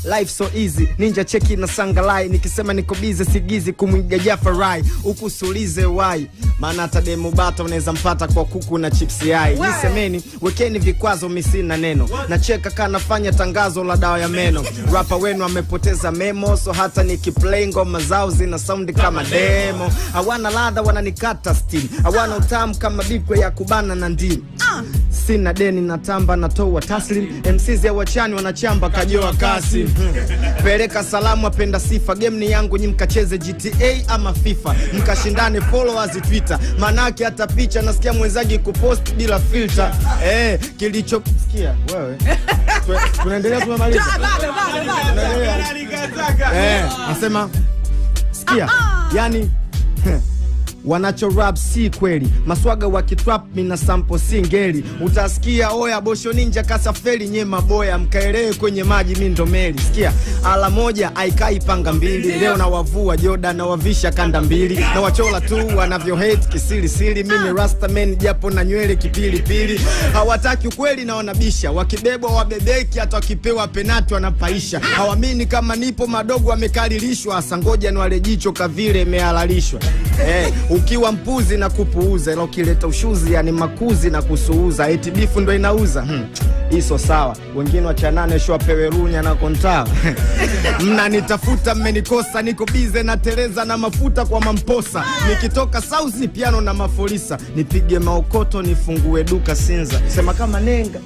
Life so easy, ninja cheki na sangalai. Nikisema niko busy sigizi kumwiga Jafarai. Ukusulize why, maana hata demo bata unaweza mpata kwa kuku na chips yai. Nisemeni, wekeni vikwazo misina neno. Nacheka kana fanya tangazo la dawa ya meno. Rapper wenu amepoteza memo, so hata nikiplay ngoma zao zina sound kama demo. Hawana ladha wananikata steam, hawana utamu kama bikwe ya kubana na ndimu. Sina deni natamba natoa taslim, MCs ya wachani wanachamba kajoa kasi. Peleka salamu apenda sifa, game ni yangu nyi mkacheze GTA ama FIFA. Mkashindane followers Twitter, manake hata picha nasikia mwenzagi kupost bila filter. Kilicho sikia wewe. Tunaendelea tumemaliza. Nasema sikia, yani wanacho rap si kweli, maswaga wakitrap mina sample singeli. Utasikia oya bosho ninja kasafeli nyema boya, mkaelewe kwenye maji mimi ndo meli. Sikia, ala moja haikai panga mbili, leo na wavua Jordan na wavisha kanda mbili. Na wachola tu wanavyo hate kisiri siri, mimi rasta man japo na nywele kipili pili. Hawataki ukweli na wanabisha, wakibebwa wabebeki hata wakipewa penati wanapaisha. Hawamini kama nipo madogo wamekalilishwa, asa ngoja nwale jicho kavile imehalalishwa. Ukiwa mpuzi na kupuuza, ila ukileta ushuzi yani makuzi na kusuuza. Eti bifu ndo inauza. Iso sawa, wengine wachanane shwa pewerunya na kontawa. Mnanitafuta mmenikosa, niko bize na tereza na mafuta kwa mamposa. Nikitoka South ni piano na mafolisa, nipige maokoto nifungue duka Sinza. Sema kama nenga.